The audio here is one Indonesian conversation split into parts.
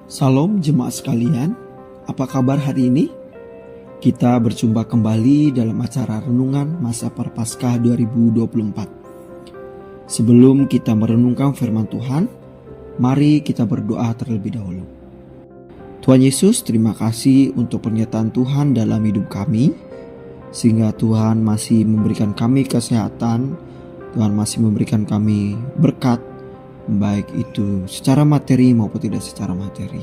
Salam jemaat sekalian, apa kabar hari ini? Kita berjumpa kembali dalam acara Renungan Masa Prapaskah 2024. Sebelum kita merenungkan firman Tuhan, mari kita berdoa terlebih dahulu. Tuhan Yesus, terima kasih untuk pernyataan Tuhan dalam hidup kami, sehingga Tuhan masih memberikan kami kesehatan, Tuhan masih memberikan kami berkat, baik itu secara materi maupun tidak secara materi.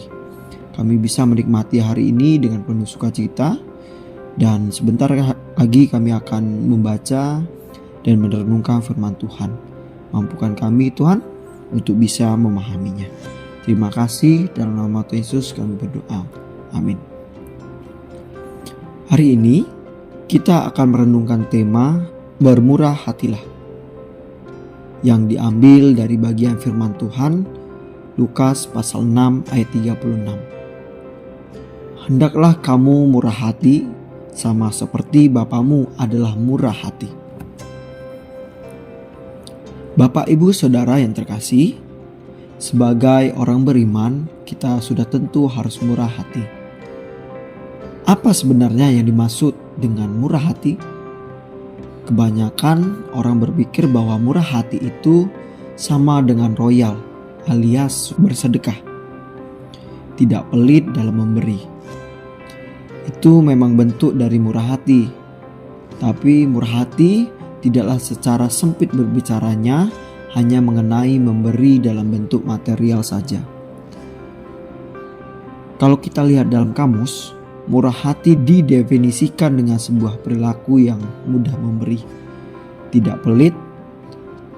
Kami bisa menikmati hari ini dengan penuh sukacita, dan sebentar lagi kami akan membaca dan merenungkan firman Tuhan. Mampukan kami Tuhan untuk bisa memahaminya. Terima kasih, dalam nama Tuhan Yesus kami berdoa. Amin. Hari ini kita akan merenungkan tema bermurah hatilah, yang diambil dari bagian firman Tuhan Lukas pasal 6 ayat 36. Hendaklah kamu murah hati sama seperti Bapamu adalah murah hati. Bapak, Ibu, Saudara yang terkasih, sebagai orang beriman kita sudah tentu harus murah hati. Apa sebenarnya yang dimaksud dengan murah hati? Kebanyakan orang berpikir bahwa murah hati itu sama dengan royal alias bersedekah, tidak pelit dalam memberi. Itu memang bentuk dari murah hati, tapi murah hati tidaklah secara sempit berbicaranya hanya mengenai memberi dalam bentuk material saja. Kalau kita lihat dalam kamus, murah hati didefinisikan dengan sebuah perilaku yang mudah memberi, tidak pelit,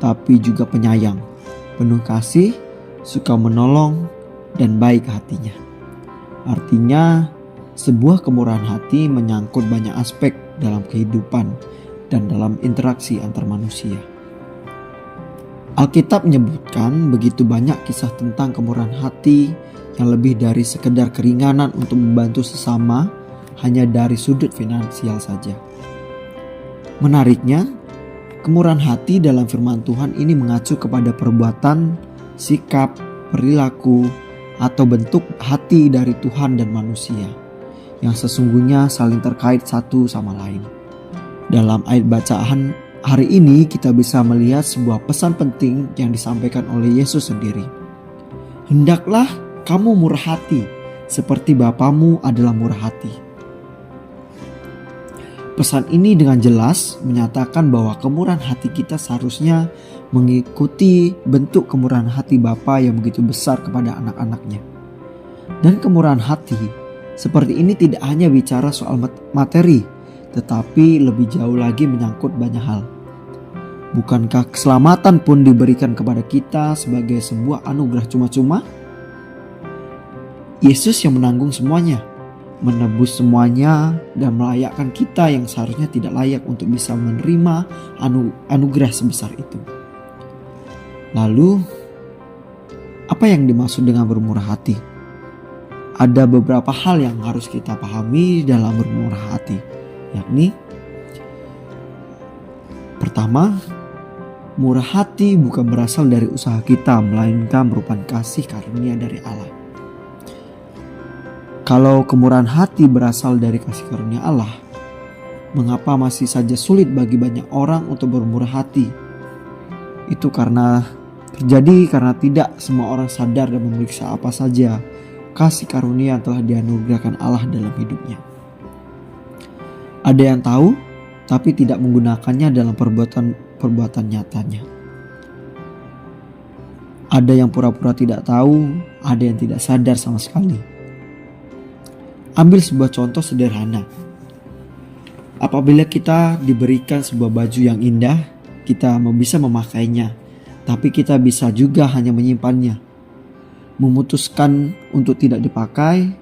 tapi juga penyayang, penuh kasih, suka menolong, dan baik hatinya. Artinya, sebuah kemurahan hati menyangkut banyak aspek dalam kehidupan dan dalam interaksi antar manusia. Alkitab menyebutkan begitu banyak kisah tentang kemurahan hati yang lebih dari sekedar keringanan untuk membantu sesama hanya dari sudut finansial saja. Menariknya, kemurahan hati dalam firman Tuhan ini mengacu kepada perbuatan, sikap, perilaku, atau bentuk hati dari Tuhan dan manusia yang sesungguhnya saling terkait satu sama lain. Dalam ayat bacaan hari ini kita bisa melihat sebuah pesan penting yang disampaikan oleh Yesus sendiri. Hendaklah kamu murah hati, seperti Bapamu adalah murah hati. Pesan ini dengan jelas menyatakan bahwa kemurahan hati kita seharusnya mengikuti bentuk kemurahan hati Bapa yang begitu besar kepada anak-anaknya. Dan kemurahan hati seperti ini tidak hanya bicara soal materi, tetapi lebih jauh lagi menyangkut banyak hal. Bukankah keselamatan pun diberikan kepada kita sebagai sebuah anugerah cuma-cuma? Yesus yang menanggung semuanya, menebus semuanya, dan melayakkan kita yang seharusnya tidak layak untuk bisa menerima anugerah sebesar itu. Lalu, apa yang dimaksud dengan bermurah hati? Ada beberapa hal yang harus kita pahami dalam bermurah hati, yakni pertama, murah hati bukan berasal dari usaha kita, melainkan merupakan kasih karunia dari Allah. Kalau kemurahan hati berasal dari kasih karunia Allah, mengapa masih saja sulit bagi banyak orang untuk bermurah hati? Itu terjadi karena tidak semua orang sadar dan memeriksa apa saja kasih karunia yang telah dianugerahkan Allah dalam hidupnya. Ada yang tahu, tapi tidak menggunakannya dalam perbuatan nyatanya. Ada yang pura-pura tidak tahu, ada yang tidak sadar sama sekali. Ambil sebuah contoh sederhana. Apabila kita diberikan sebuah baju yang indah, kita bisa memakainya, tapi kita bisa juga hanya menyimpannya. Memutuskan untuk tidak dipakai,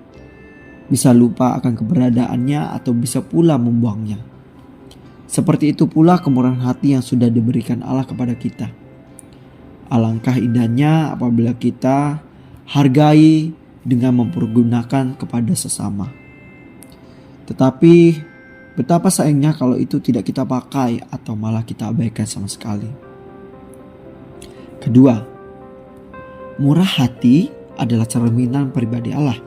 bisa lupa akan keberadaannya, atau bisa pula membuangnya. Seperti itu pula kemurahan hati yang sudah diberikan Allah kepada kita. Alangkah indahnya apabila kita hargai dengan mempergunakan kepada sesama. Tetapi betapa sayangnya kalau itu tidak kita pakai atau malah kita abaikan sama sekali. Kedua, murah hati adalah cerminan pribadi Allah.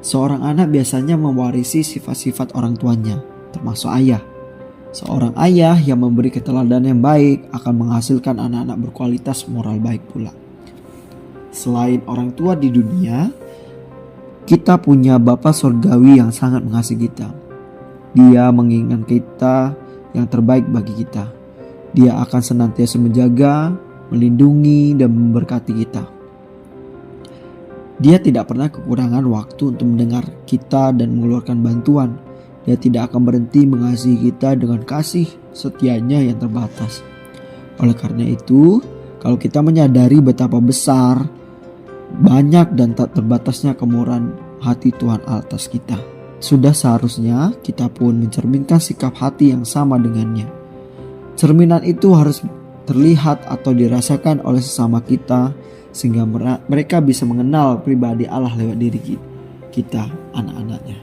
Seorang anak biasanya mewarisi sifat-sifat orang tuanya, termasuk ayah. Seorang ayah yang memberi keteladanan yang baik akan menghasilkan anak-anak berkualitas moral baik pula. Selain orang tua di dunia, kita punya Bapa Surgawi yang sangat mengasihi kita. Dia menginginkan kita yang terbaik bagi kita. Dia akan senantiasa menjaga, melindungi, dan memberkati kita. Dia tidak pernah kekurangan waktu untuk mendengar kita dan mengeluarkan bantuan. Dia tidak akan berhenti mengasihi kita dengan kasih setianya yang terbatas. Oleh karena itu, kalau kita menyadari betapa besar, banyak dan tak terbatasnya kemurahan hati Tuhan atas kita, sudah seharusnya kita pun mencerminkan sikap hati yang sama dengannya. Cerminan itu harus terlihat atau dirasakan oleh sesama kita, sehingga mereka bisa mengenal pribadi Allah lewat diri kita, anak-anaknya.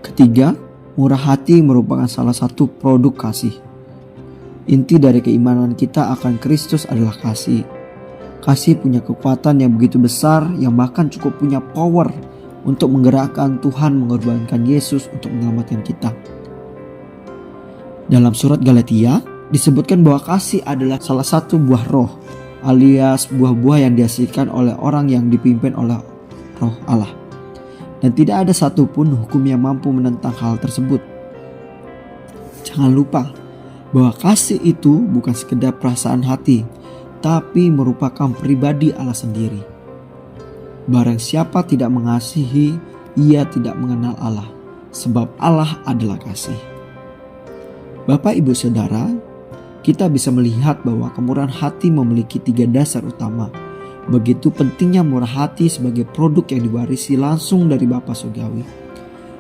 Ketiga, murah hati merupakan salah satu produk kasih. Inti dari keimanan kita akan Kristus adalah kasih. Kasih punya kekuatan yang begitu besar, yang bahkan cukup punya power untuk menggerakkan Tuhan mengorbankan Yesus untuk menyelamatkan kita. Dalam surat Galatia disebutkan bahwa kasih adalah salah satu buah roh, alias buah-buah yang dihasilkan oleh orang yang dipimpin oleh Roh Allah. Dan tidak ada satupun hukum yang mampu menentang hal tersebut. Jangan lupa bahwa kasih itu bukan sekedar perasaan hati, tapi merupakan pribadi Allah sendiri. Barang siapa tidak mengasihi, ia tidak mengenal Allah, sebab Allah adalah kasih. Bapak, Ibu, Saudara, kita bisa melihat bahwa kemurahan hati memiliki 3 dasar utama. Begitu pentingnya murah hati sebagai produk yang diwarisi langsung dari Bapa Surgawi.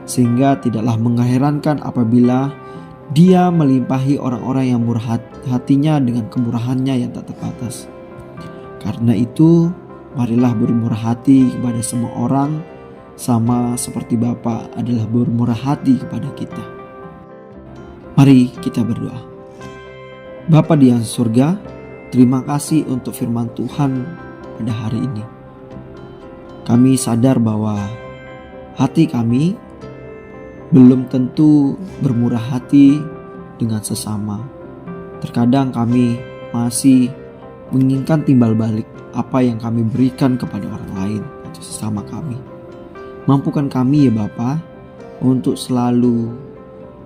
Sehingga tidaklah mengherankan apabila Dia melimpahi orang-orang yang murah hatinya dengan kemurahannya yang tak terbatas. Karena itu, marilah bermurah hati kepada semua orang, sama seperti Bapa adalah bermurah hati kepada kita. Mari kita berdoa. Bapa di yang surga, terima kasih untuk firman Tuhan pada hari ini. Kami sadar bahwa hati kami belum tentu bermurah hati dengan sesama. Terkadang kami masih menginginkan timbal balik apa yang kami berikan kepada orang lain atau sesama kami. Mampukan kami ya Bapa untuk selalu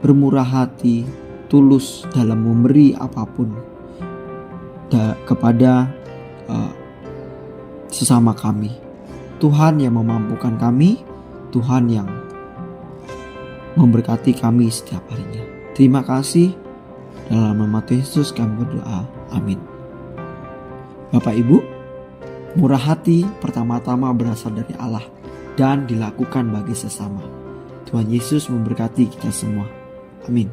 bermurah hati, tulus dalam memberi apapun kepada sesama kami. Tuhan yang memampukan kami, Tuhan yang memberkati kami setiap harinya. Terima kasih. Dalam nama Tuhan Yesus kami berdoa. Amin. Bapak Ibu, murah hati pertama-tama berasal dari Allah dan dilakukan bagi sesama. Tuhan Yesus memberkati kita semua. Amin.